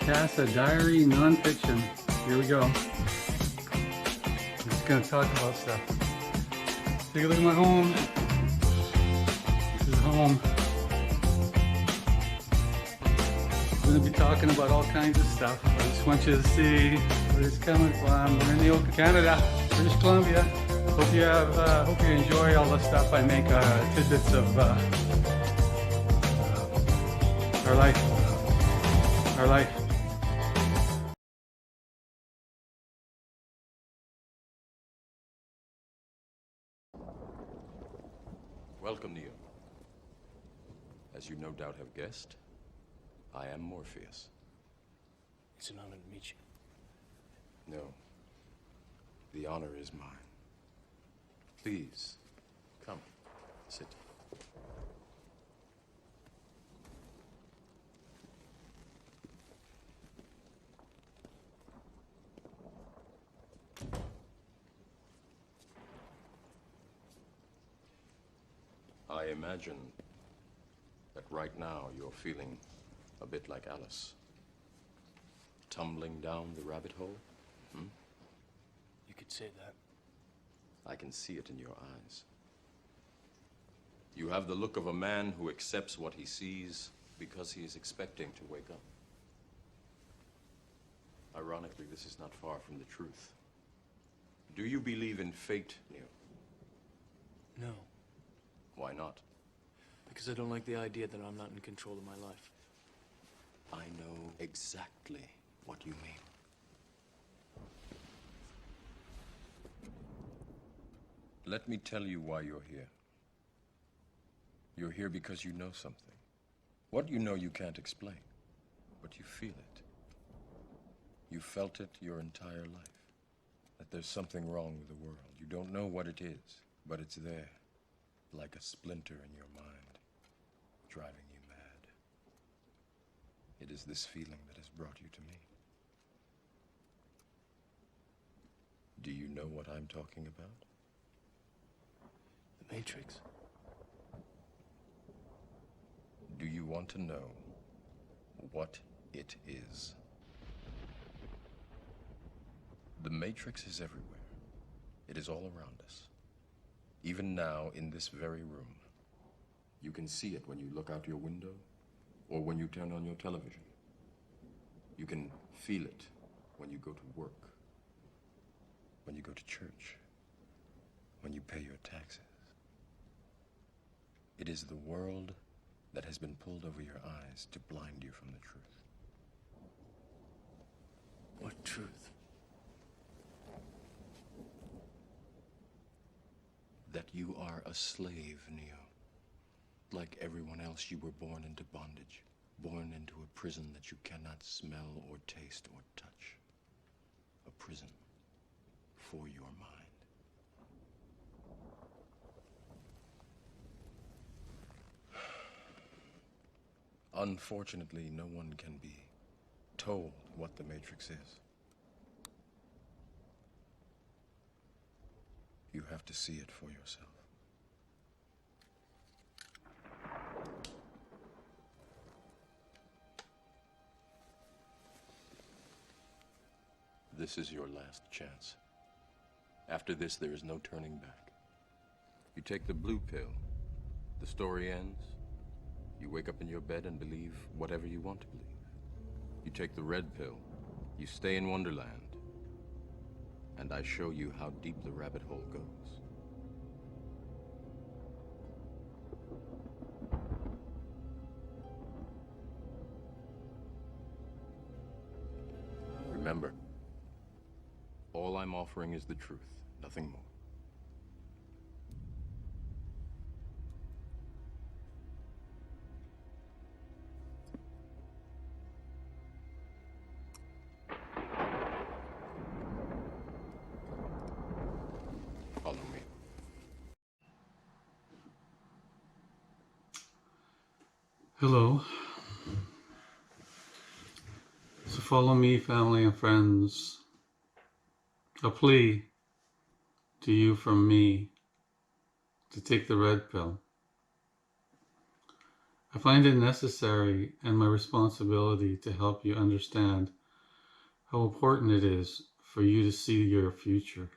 Casa Diary Non-Fiction. Here we go. I'm just going to talk about stuff. Take a look at my home. This is home. I'm going to be talking about all kinds of stuff. I just want you to see where it's coming from. We're in the old Canada, British Columbia. Hope you enjoy all the stuff I make, tidbits of our life. Our life. Welcome, Neo. As you no doubt have guessed, I am Morpheus. It's an honor to meet you. No, the honor is mine. Please, come, sit. I imagine that right now you're feeling a bit like Alice. Tumbling down the rabbit hole? You could say that. I can see it in your eyes. You have the look of a man who accepts what he sees because he is expecting to wake up. Ironically, this is not far from the truth. Do you believe in fate, Neo? No, Why not? because I don't like the idea that I'm not in control of my life. I know exactly what you mean. Let me tell you why you're here. You're here because you know something. What you know you can't explain, but you feel it. You felt it your entire life, that there's something wrong with the world. You don't know what it is, but it's there, like a splinter in your mind, driving you mad. It is this feeling that has brought you to me. Do you know what I'm talking about? The Matrix. Do you want to know what it is? The Matrix is everywhere. It is all around us. Even now, in this very room. You can see it when you look out your window or when you turn on your television. You can feel it when you go to work, when you go to church, when you pay your taxes. It is the world that has been pulled over your eyes to blind you from the truth. What truth? That you are a slave, Neo. Like everyone else, you were born into bondage, born into a prison that you cannot smell or taste or touch. A prison for your mind. Unfortunately, no one can be told what the Matrix is. You have to see it for yourself. This is your last chance. After this, there is no turning back. You take the blue pill. The story ends. You wake up in your bed and believe whatever you want to believe. You take the red pill. You stay in Wonderland. And I show you how deep the rabbit hole goes. Remember, all I'm offering is the truth, nothing more. Follow me. Hello. So follow me, family and friends. A plea to you from me to take the red pill. I find it necessary and my responsibility to help you understand how important it is for you to see your future.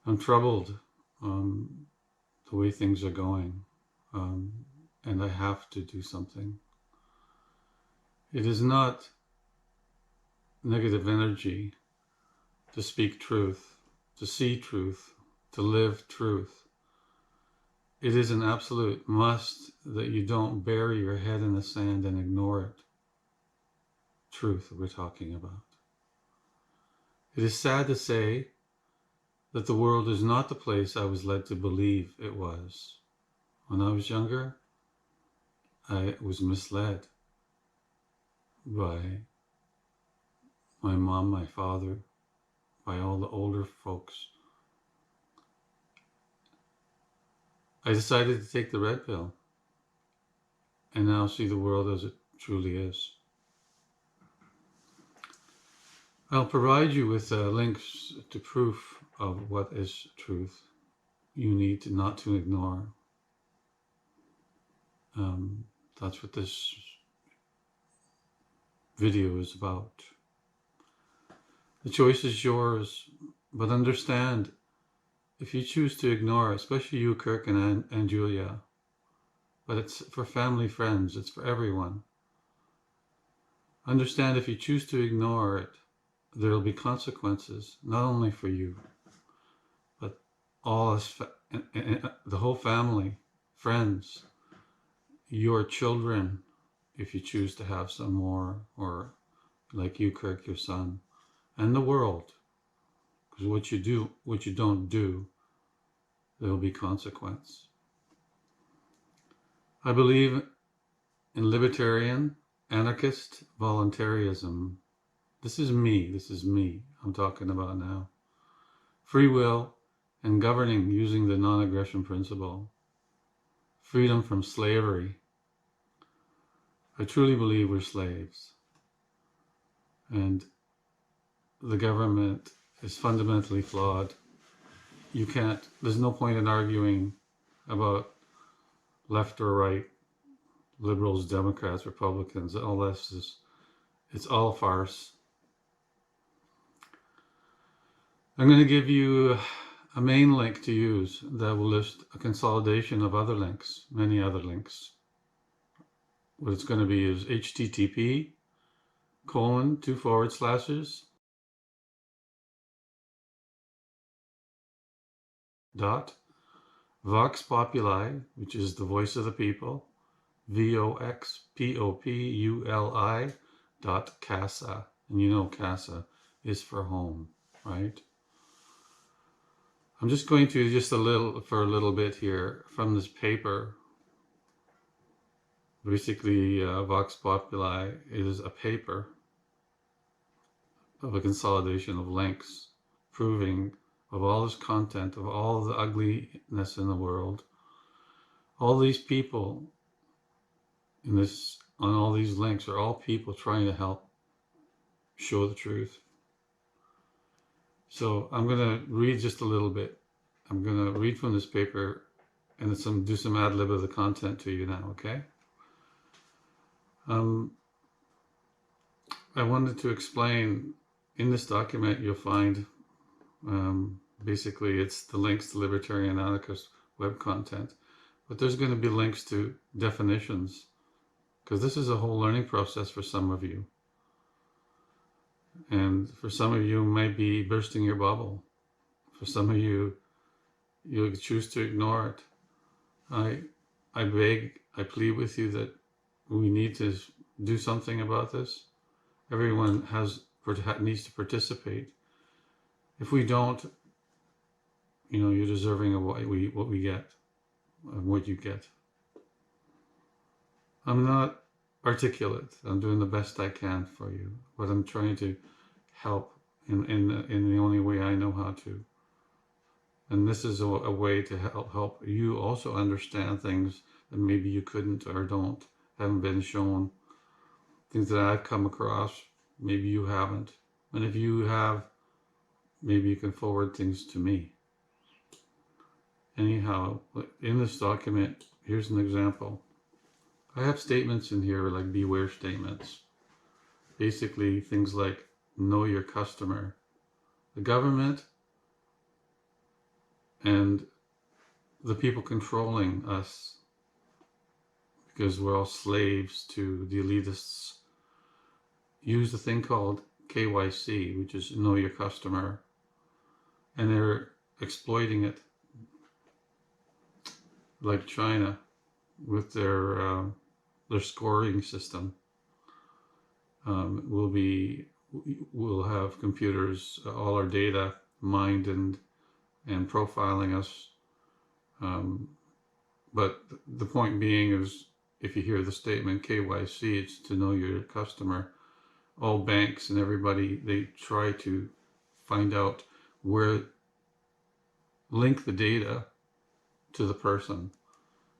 I'm troubled the way things are going, and I have to do something. It is not negative energy to speak truth, to see truth, to live truth. It is an absolute must that you don't bury your head in the sand and ignore it. Truth we're talking about. It is sad to say that the world is not the place I was led to believe it was. When I was younger, I was misled by my mom, my father, by all the older folks. I decided to take the red pill and now see the world as it truly is. I'll provide you with links to proof of what is truth you need to not to ignore. That's what this video is about. The choice is yours, but understand, if you choose to ignore, especially you, Kirk and Julia, but it's for family, friends, it's for everyone. Understand, if you choose to ignore it, there will be consequences, not only for you, but all us, the whole family, friends, your children, if you choose to have some more, or like you, Kirk, your son, and the world. Because what you do, what you don't do, there will be consequence. I believe in libertarian, anarchist voluntarism. This is me I'm talking about now. Free will and governing using the non-aggression principle. Freedom from slavery. I truly believe we're slaves. And the government is fundamentally flawed. There's no point in arguing about left or right, liberals, Democrats, Republicans, all this it's all farce. I'm going to give you a main link to use that will list a consolidation of other links, many other links. What it's going to be is http:// which is the voice of the people, voxpopuli.casa. And you know casa is for home, right? I'm just going to for a little bit here from this paper. Basically, Vox Populi is a paper of a consolidation of links proving of all this content, of all the ugliness in the world, all these people on all these links are all people trying to help show the truth. So I'm going to read just a little bit. I'm going to read from this paper and do some ad lib of the content to you now, okay? I wanted to explain, in this document you'll find, basically it's the links to libertarian anarchist web content, but there's going to be links to definitions, because this is a whole learning process for some of you. And for some of you, it might be bursting your bubble. For some of you, you'll choose to ignore it. I beg, I plead with you that we need to do something about this. Everyone needs to participate. If we don't, you're deserving of what we get, of what you get. I'm not articulate. I'm doing the best I can for you, but I'm trying to help in the only way I know how to. And this is a way to help you also understand things that maybe you couldn't or haven't been shown. Things that I've come across, maybe you haven't. And if you have, maybe you can forward things to me. Anyhow, in this document, here's an example. I have statements in here like beware statements. Basically things like know your customer. The government and the people controlling us, because we're all slaves to the elitists, use a thing called KYC, which is know your customer, and they're exploiting it, like China with their scoring system. We'll have computers, all our data mined and profiling us. But the point being is, if you hear the statement KYC, it's to know your customer. All banks and everybody, they try to find out where, link the data to the person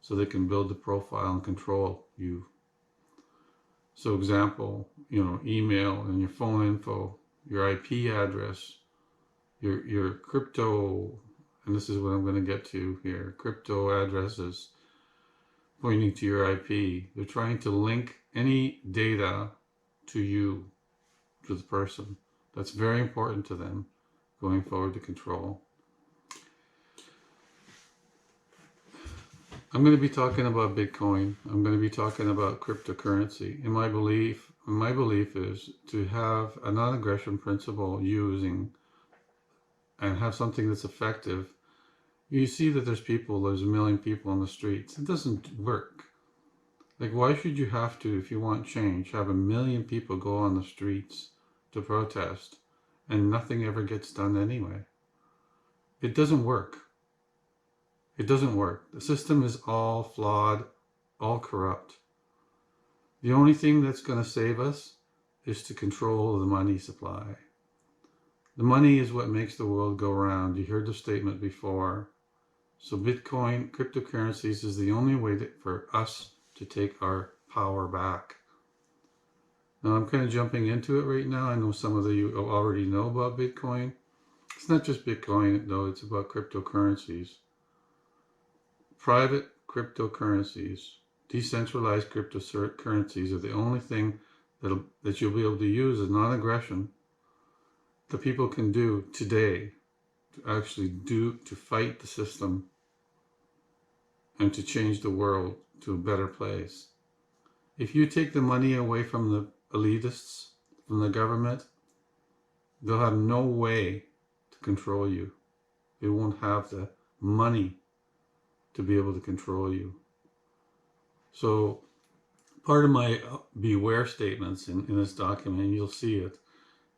so they can build the profile and control you. So example, email and your phone info, your IP address, your crypto, and this is what I'm going to get to here, crypto addresses pointing to your IP. They're trying to link any data to you, to the person. That's very important to them going forward to control. I'm going to be talking about Bitcoin. I'm going to be talking about cryptocurrency. And my belief is to have a non-aggression principle using and have something that's effective. You see that there's a million people on the streets. It doesn't work. Like, why should you have to, if you want change, have 1 million people go on the streets to protest and nothing ever gets done anyway? It doesn't work. It doesn't work. The system is all flawed, all corrupt. The only thing that's going to save us is to control the money supply. The money is what makes the world go round. You heard the statement before. So Bitcoin, cryptocurrencies is the only way for us to take our power back. Now I'm kind of jumping into it right now. I know some of you already know about Bitcoin. It's not just Bitcoin though, it's about cryptocurrencies. Private cryptocurrencies, decentralized cryptocurrencies are the only thing that you'll be able to use as non-aggression that people can do today to fight the system and to change the world to a better place. If you take the money away from the elitists, from the government, they'll have no way to control you. They won't have the money to be able to control you. So part of my beware statements in this document, you'll see it,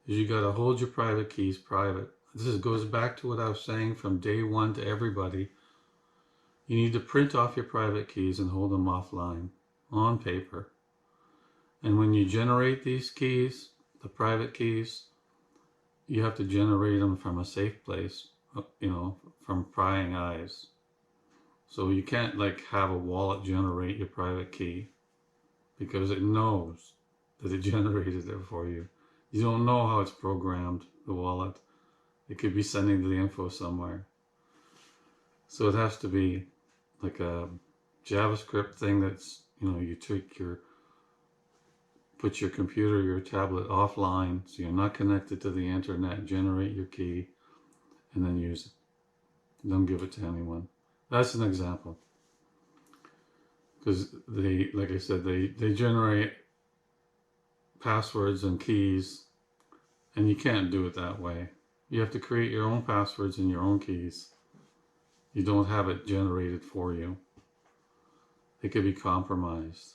is you got to hold your private keys private. This goes back to what I was saying from day one to everybody. You need to print off your private keys and hold them offline on paper. And when you generate these keys, the private keys, you have to generate them from a safe place, from prying eyes. So you can't have a wallet generate your private key because it knows that it generated it for you. You don't know how it's programmed, the wallet. It could be sending the info somewhere. So it has to be like a JavaScript thing that's, you put your computer, your tablet offline so you're not connected to the internet, generate your key, and then use it. Don't give it to anyone. That's an example. Because like I said, they generate passwords and keys, and you can't do it that way. You have to create your own passwords and your own keys. You don't have it generated for you. It could be compromised.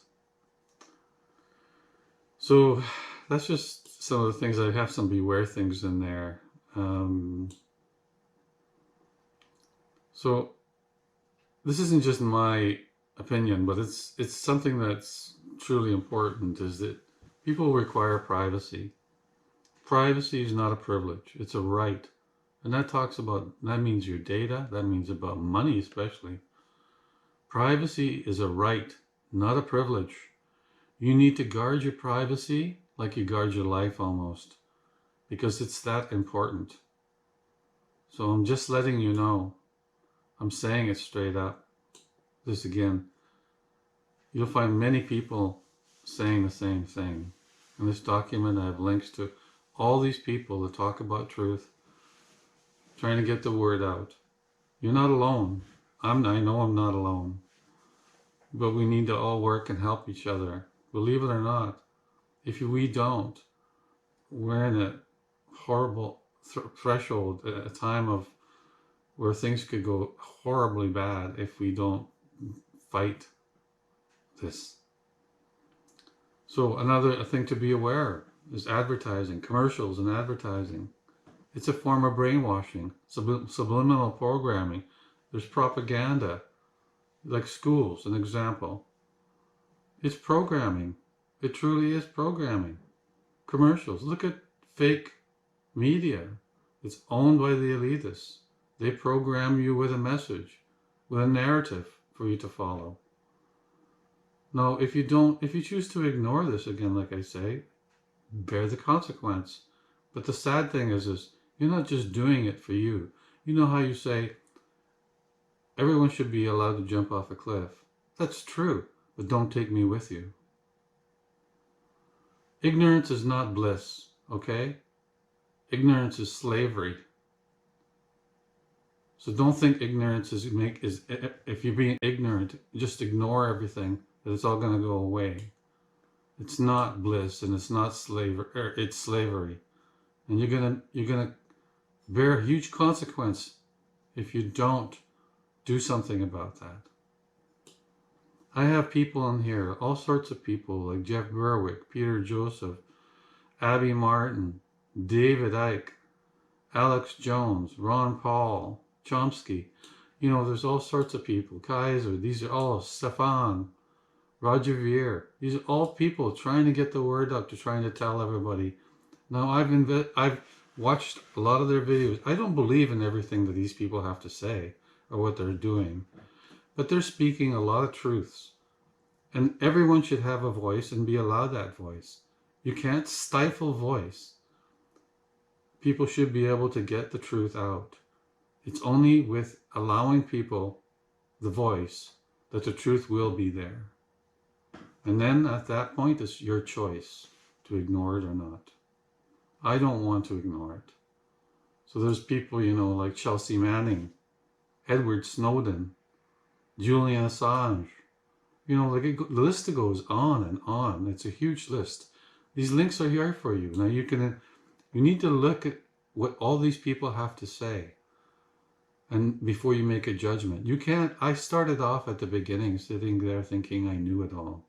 So that's just some of the things. I have some beware things in there. So this isn't just my opinion, but it's something that's truly important, is that people require privacy. Privacy is not a privilege, it's a right. And that means your data, that means about money especially. Privacy is a right, not a privilege. You need to guard your privacy like you guard your life almost, because it's that important. So I'm just letting you know. I'm saying it straight up. This again, you'll find many people saying the same thing. In this document, I have links to all these people that talk about truth, trying to get the word out. You're not alone. I know I'm not alone. But we need to all work and help each other. Believe it or not, if we don't, we're in a horrible threshold, a time of where things could go horribly bad if we don't fight this. So another thing to be aware is advertising, commercials and advertising. It's a form of brainwashing, subliminal programming. There's propaganda, like schools, an example. It's programming. It truly is programming. Commercials. Look at fake media. It's owned by the elitists. They program you with a message, with a narrative for you to follow. Now, if you choose to ignore this, again, like I say, bear the consequence. But the sad thing is you're not just doing it for you. You know how you say, everyone should be allowed to jump off a cliff. That's true, but don't take me with you. Ignorance is not bliss, okay? Ignorance is slavery. So don't think ignorance is if you're being ignorant, just ignore everything, that it's all going to go away. It's not bliss, and it's not slavery. It's slavery, and you're gonna bear a huge consequence if you don't do something about that. I have people in here, all sorts of people, like Jeff Berwick, Peter Joseph, Abby Martin, David Icke, Alex Jones, Ron Paul, Chomsky. You know, there's all sorts of people. Kaiser, these are all, Stefan, Roger Vier. These are all people trying to get the word out, to trying to tell everybody. Now, I've watched a lot of their videos. I don't believe in everything that these people have to say or what they're doing, but they're speaking a lot of truths. And everyone should have a voice and be allowed that voice. You can't stifle voice. People should be able to get the truth out. It's only with allowing people the voice that the truth will be there. And then at that point, it's your choice to ignore it or not. I don't want to ignore it. So there's people, you know, like Chelsea Manning, Edward Snowden, Julian Assange. You know, like the list goes on and on. It's a huge list. These links are here for you. Now you need to look at what all these people have to say, and before you make a judgment. You can't. I started off at the beginning sitting there thinking I knew it all.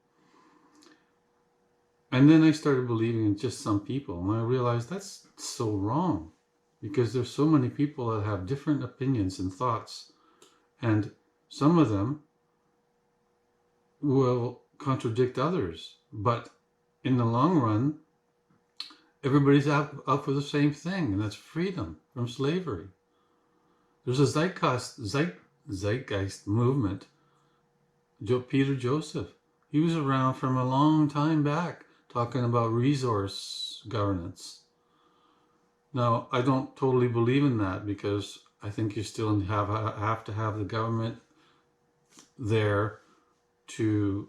And then I started believing in just some people, and I realized that's so wrong, because there's so many people that have different opinions and thoughts, and some of them will contradict others. But in the long run, everybody's out for the same thing, and that's freedom from slavery. There's a zeitgeist movement. Peter Joseph, he was around from a long time back, talking about resource governance. Now, I don't totally believe in that, because I think you still have to have the government there to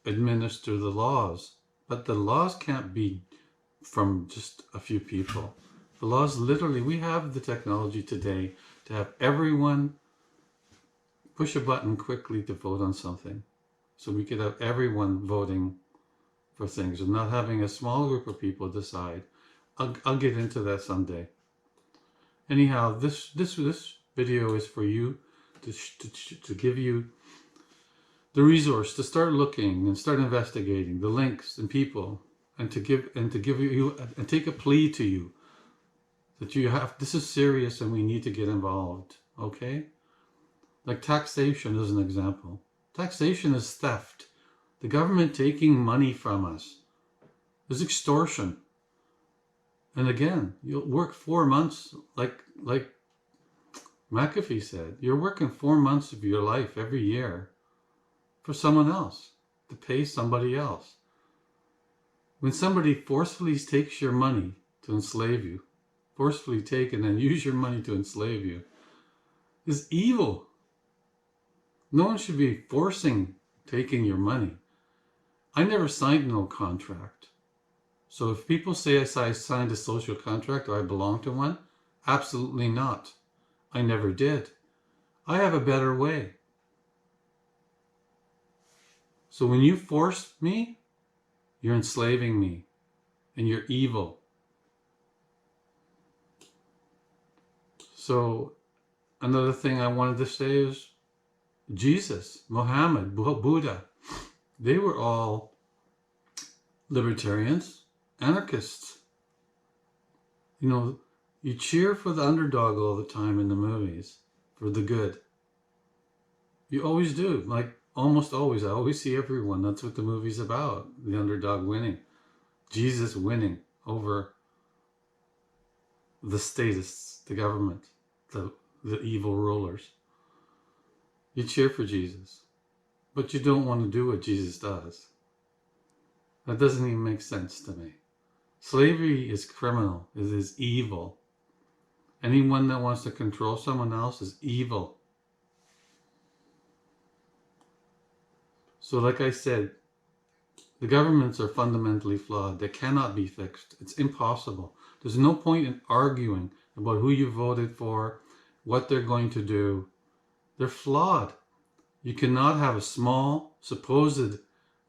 administer the laws. But the laws can't be from just a few people. The laws literally, we have the technology today to have everyone push a button quickly to vote on something. So we could have everyone voting for things and not having a small group of people decide. I'll get into that someday. Anyhow, this video is for you to give you the resource to start looking and start investigating the links and people, and to give you and take a plea to you that you have, this is serious and we need to get involved. Okay? Like taxation is an example. Taxation is theft. The government taking money from us is extortion. And again, you'll work 4 months, like McAfee said, you're working 4 months of your life every year for someone else, to pay somebody else. When somebody forcefully takes your money to enslave you, forcefully take and then use your money to enslave you, is evil. No one should be taking your money. I never signed no contract. So if people say I signed a social contract or I belong to one, absolutely not. I never did. I have a better way. So when you force me, you're enslaving me and you're evil. So another thing I wanted to say is Jesus, Muhammad, Buddha, they were all libertarians, anarchists. You know, you cheer for the underdog all the time in the movies, for the good. You always do, like almost always. I always see everyone. That's what the movie's about, the underdog winning. Jesus winning over the statists, the government, the evil rulers. You cheer for Jesus, but you don't want to do what Jesus does. That doesn't even make sense to me. Slavery is criminal. It is evil. Anyone that wants to control someone else is evil. So like I said, the governments are fundamentally flawed. They cannot be fixed. It's impossible. There's no point in arguing about who you voted for, what they're going to do. They're flawed. You cannot have a small, supposed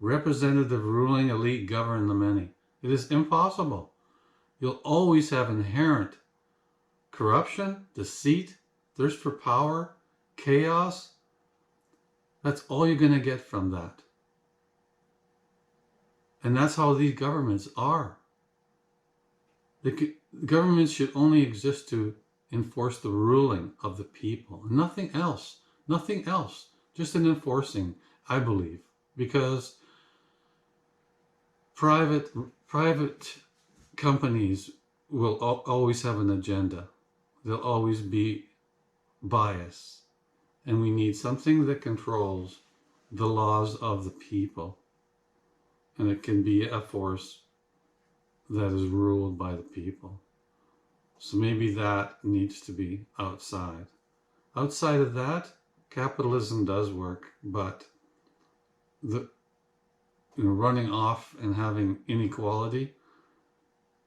representative ruling elite govern the many. It is impossible. You'll always have inherent corruption, deceit, thirst for power, chaos. That's all you're going to get from that. And that's how these governments are. The governments should only exist to enforce the ruling of the people. Nothing else. Nothing else. Just an enforcing, I believe. Because private companies will always have an agenda. There'll always be bias. And we need something that controls the laws of the people. And it can be a force that is ruled by the people. So maybe that needs to be outside. Outside of that, capitalism does work, but running off and having inequality,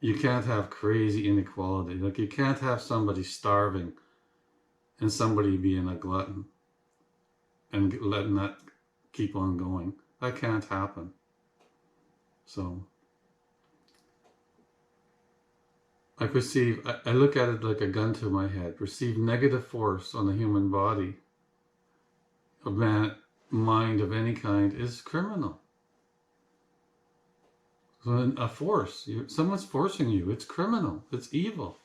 you can't have crazy inequality. Like you can't have somebody starving and somebody being a glutton and letting that keep on going. That can't happen. So I look at it like a gun to my head. Perceive negative force on the human body, a mind of any kind, is criminal. So a force, someone's forcing you, it's criminal, it's evil.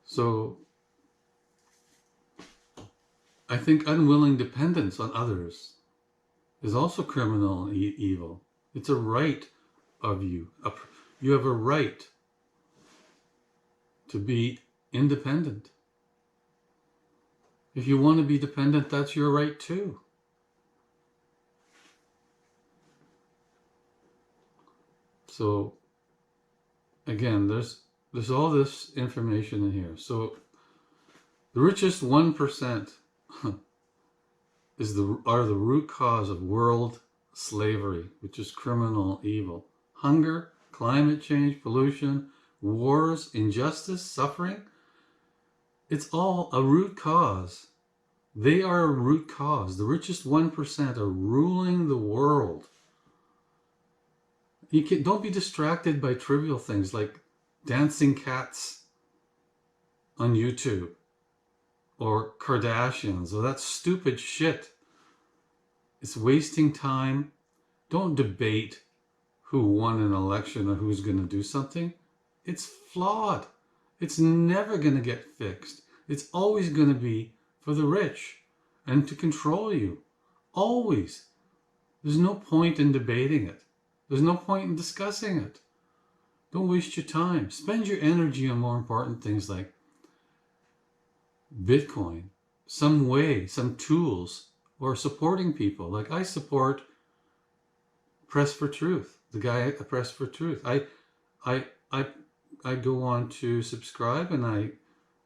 So I think unwilling dependence on others is also criminal and evil. It's a right of you. You have a right to be independent. If you want to be dependent, that's your right too. So again, there's all this information in here. So the richest 1% are the root cause of world slavery, which is criminal evil. Hunger, climate change, pollution, wars, injustice, suffering. It's all a root cause. They are a root cause. The richest 1% are ruling the world. Don't be distracted by trivial things like dancing cats on YouTube or Kardashians or that stupid shit. It's wasting time. Don't debate who won an election or who's going to do something. It's flawed. It's never going to get fixed. It's always going to be for the rich and to control you. Always. There's no point in debating it. There's no point in discussing it. Don't waste your time. Spend your energy on more important things like Bitcoin, some way, some tools, or supporting people. Like I support Press for Truth, the guy at Press for Truth. I go on to subscribe and I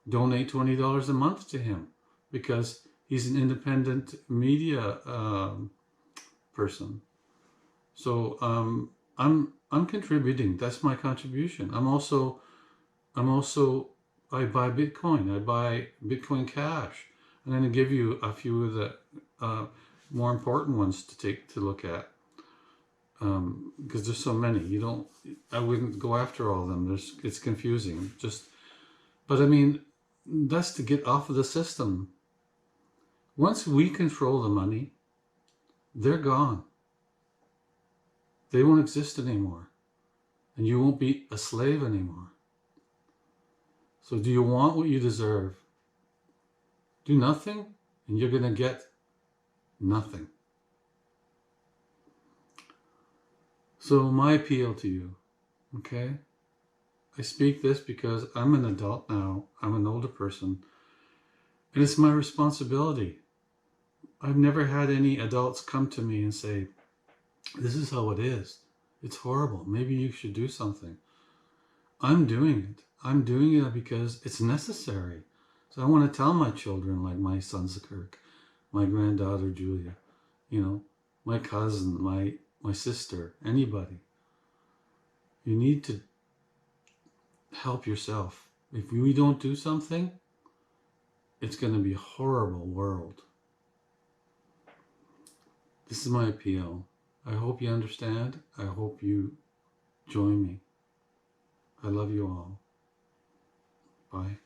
donate $20 a month to him because He's an independent media person. So I'm contributing. That's my contribution. I buy Bitcoin. I buy Bitcoin Cash. I'm going to give you a few of the more important ones to look at, because there's so many. I wouldn't go after all of them. It's confusing. But I mean, that's to get off of the system. Once we control the money, they're gone. They won't exist anymore, and you won't be a slave anymore. So do you want what you deserve? Do nothing, and you're going to get nothing. So my appeal to you, okay? I speak this because I'm an adult now. I'm an older person. And it's my responsibility. I've never had any adults come to me and say, this is how it is. It's horrible. Maybe you should do something. I'm doing it. I'm doing it because it's necessary. So I want to tell my children, like my son Kirk, my granddaughter Julia, my cousin, my sister, anybody. You need to help yourself. If we don't do something, it's going to be a horrible world. This is my appeal. I hope you understand. I hope you join me. I love you all. Bye.